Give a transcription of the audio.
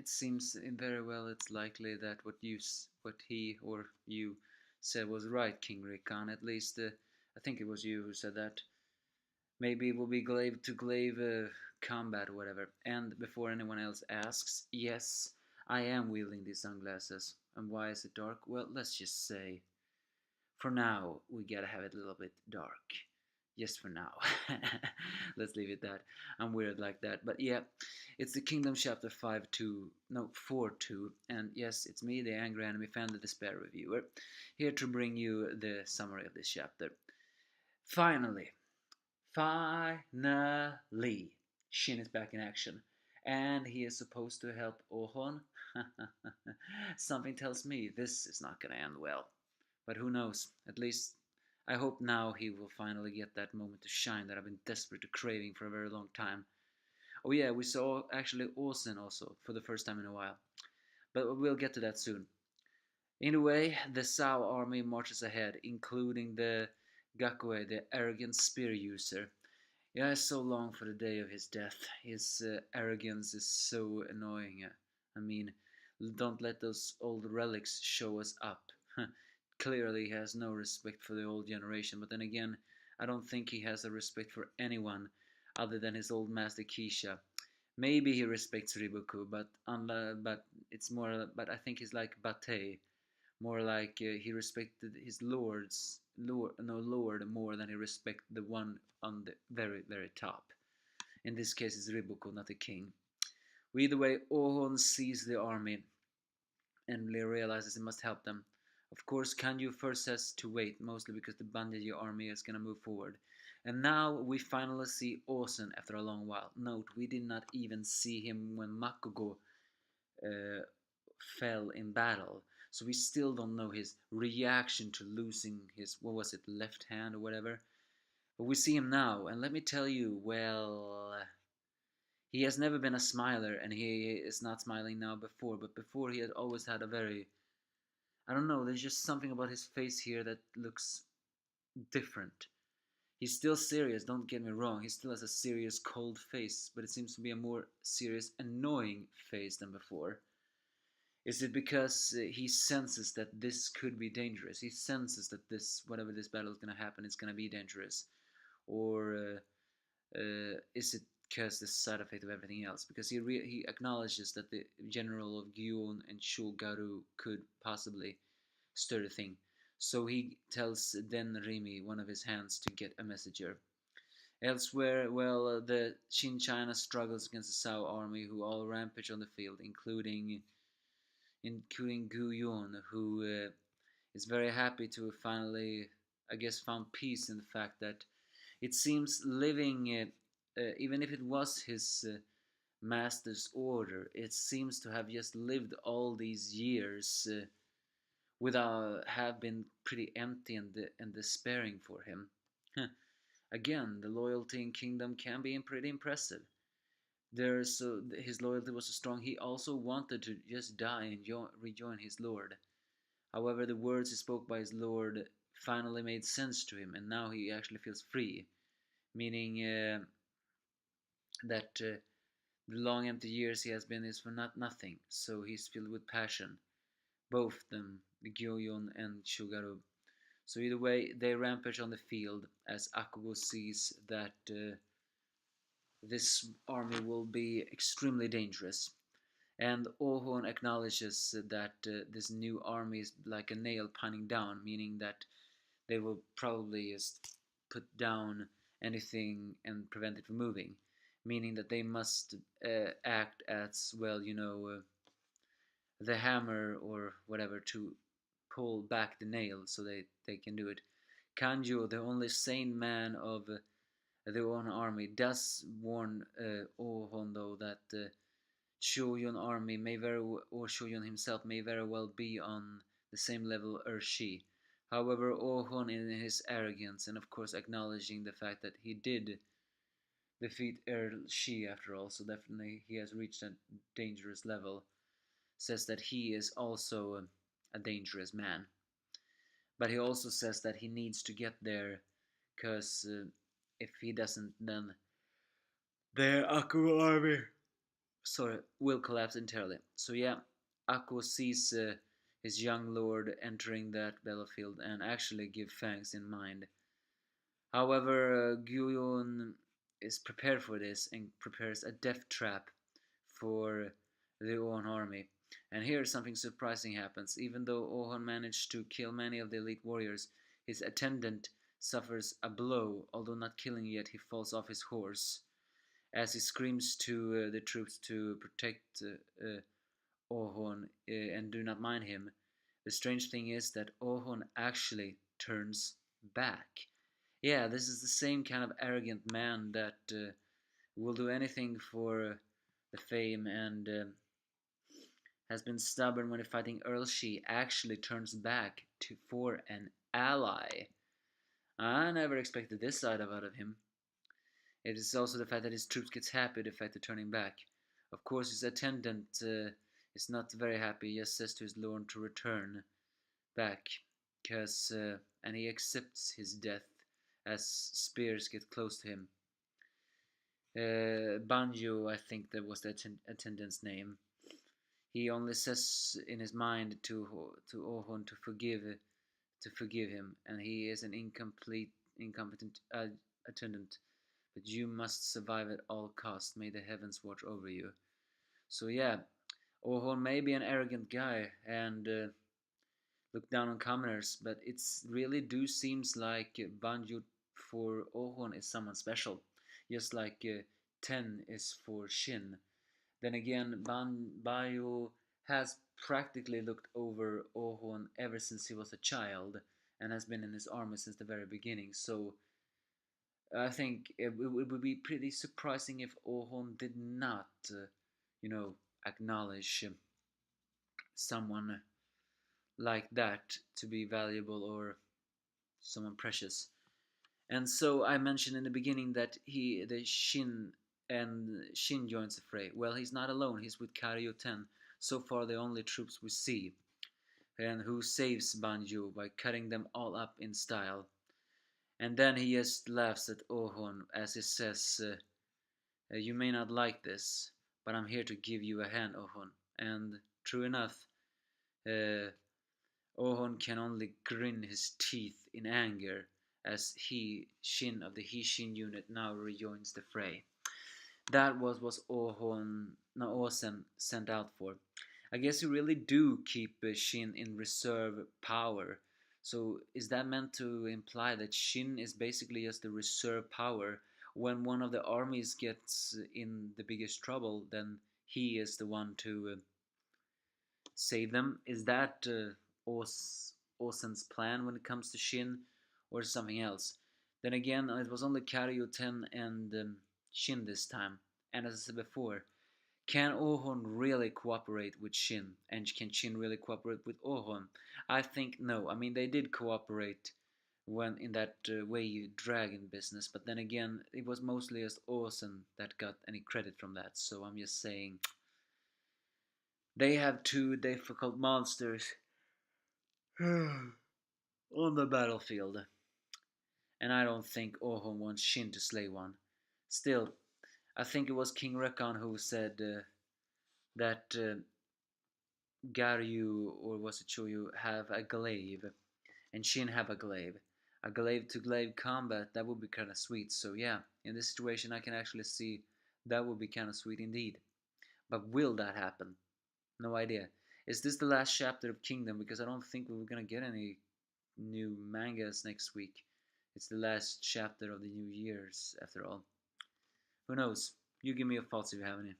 it seems very well it's likely that what he or you said was right, King Rickon. At least I think it was you who said that. Maybe it will be glaive to glaive combat or whatever. And before anyone else asks, yes, I am wielding these sunglasses. And why is it dark? Well, let's just say, for now, we gotta have it a little bit dark. Just for now. Let's leave it that. I'm weird like that. But yeah, it's the Kingdom chapter 5 2, no, 4 2. And yes, it's me, the Angry Anime Fan, the Despair Reviewer, here to bring you the summary of this chapter. Finally, Finally, Shin is back in action, and he is supposed to help Ouhon. Something tells me this is not gonna end well, but who knows? At least I hope now he will finally get that moment to shine that I've been desperately craving for a very long time. Oh yeah, we saw actually Ousen also for the first time in a while, but we'll get to that soon. Anyway, the Sao army marches ahead, including the Gakue, the arrogant spear user. Yeah, I so long for the day of his death. His arrogance is so annoying. I mean, don't let those old relics show us up. Clearly, he has no respect for the old generation, but then again, I don't think he has a respect for anyone other than his old master Kisha. Maybe he respects Riboku, but it's more. But I think he's like Bate, more like he respected his lord more than he respected the one on the very very top. In this case, it's Riboku, not the king. Well, either way, Ouhon sees the army and realizes he must help them. Of course, Kanju first has to wait, mostly because the Banyou army is gonna move forward. And now we finally see Ousen after a long while. Note, we did not even see him when Makogo uh, fell in battle. So we still don't know his reaction to losing his, what was it, left hand or whatever. But we see him now, and let me tell you, well, he has never been a smiler, and he is not smiling now before, but before he had always had a very, I don't know, there's just something about his face here that looks different. He's still serious, don't get me wrong, he still has a serious cold face, but it seems to be a more serious, annoying face than before. Is it because he senses that this could be dangerous? He senses that this, whatever this battle is going to happen, it's going to be dangerous, or is it because the side effect of everything else? Because he acknowledges that the general of Gyun and Shogaru could possibly stir the thing. So he tells Den Rimi, one of his hands, to get a messenger. Elsewhere, well, the Shin China struggles against the Sao army, who all rampage on the field, including Gu Yun, who is very happy to have finally, I guess, found peace in the fact that it seems living, even if it was his master's order, it seems to have just lived all these years without have been pretty empty and despairing for him. Again, the loyalty in Kingdom can be pretty impressive. His loyalty was so strong. He also wanted to just die and rejoin his lord. However, the words he spoke by his lord finally made sense to him, and now he actually feels free. Meaning that the long empty years he has been is for nothing. So he's filled with passion, both them, the Gyoyon and Shugaru. So either way, they rampage on the field as Akugo sees that this army will be extremely dangerous. And Ouhon acknowledges that this new army is like a nail pinning down, meaning that they will probably just put down anything and prevent it from moving. Meaning that they must act as, well, the hammer or whatever to pull back the nail so they can do it. Kanjo, the only sane man of their own army, does warn Ouhon though that Shoyun army may very or Shoyun himself may very well be on the same level as she. However, Ouhon, in his arrogance and of course acknowledging the fact that he did defeat Shi after all, so definitely he has reached a dangerous level, says that he is also a dangerous man. But he also says that he needs to get there because if he doesn't, then the Aku army sorry, will collapse entirely. So yeah, Akko sees his young lord entering that battlefield and actually give thanks in mind. However, Guyun is prepared for this and prepares a death trap for the Ouhon army. And here something surprising happens. Even though Ouhon managed to kill many of the elite warriors, his attendant suffers a blow. Although not killing yet, he falls off his horse. As he screams to the troops to protect Ouhon and do not mind him, the strange thing is that Ouhon actually turns back. Yeah, this is the same kind of arrogant man that will do anything for the fame and has been stubborn when fighting Earl She actually turns back for an ally. I never expected this side out of him. It is also the fact that his troops gets happy the fact of turning back. Of course, his attendant is not very happy. He just says to his lord to return back, cause and he accepts his death as spears get close to him. Banyou, I think that was the attendant's name. He only says in his mind to Ouhon to forgive him, and he is an incompetent attendant. But you must survive at all costs. May the heavens watch over you. So yeah, Ouhon may be an arrogant guy and look down on commoners, but it's really do seems like Banjo for Ouhon is someone special, just like Ten is for Shin. Then again, Banyou has practically looked over Ouhon ever since he was a child and has been in his army since the very beginning. So I think it would be pretty surprising if Ouhon did not, you know, acknowledge someone like that to be valuable or someone precious. And so I mentioned in the beginning that the Shin joins the fray. Well, he's not alone. He's with Karyo Ten. So far, the only troops we see, and who saves Banjo by cutting them all up in style. And then he just laughs at Ouhon as he says, "You may not like this, but I'm here to give you a hand, Ouhon." And true enough, uh, Ouhon can only grin his teeth in anger as Shin of the He-Shin unit now rejoins the fray. That was what Ousen sent out for. I guess you really do keep Shin in reserve power. So is that meant to imply that Shin is basically just the reserve power? When one of the armies gets in the biggest trouble, then he is the one to save them. Is that Ousen's plan when it comes to Shin, or something else? Then again, it was only Karyo 10 and Shin this time. And as I said before, can Ouhon really cooperate with Shin? And can Shin really cooperate with Ouhon? I think no. I mean, they did cooperate when in that way dragon business, but then again, it was mostly just Ousen that got any credit from that. So I'm just saying they have two difficult monsters on the battlefield, and I don't think Ouhon wants Shin to slay one. Still, I think it was King Rekon who said that Garyu or was it Choyu have a glaive and Shin have a glaive. A glaive to glaive combat, that would be kind of sweet. So yeah, in this situation I can actually see that would be kind of sweet indeed. But will that happen? No idea. Is this the last chapter of Kingdom? Because I don't think we're gonna get any new mangas next week. It's the last chapter of the new years after all. Who knows? You give me your thoughts if you have any.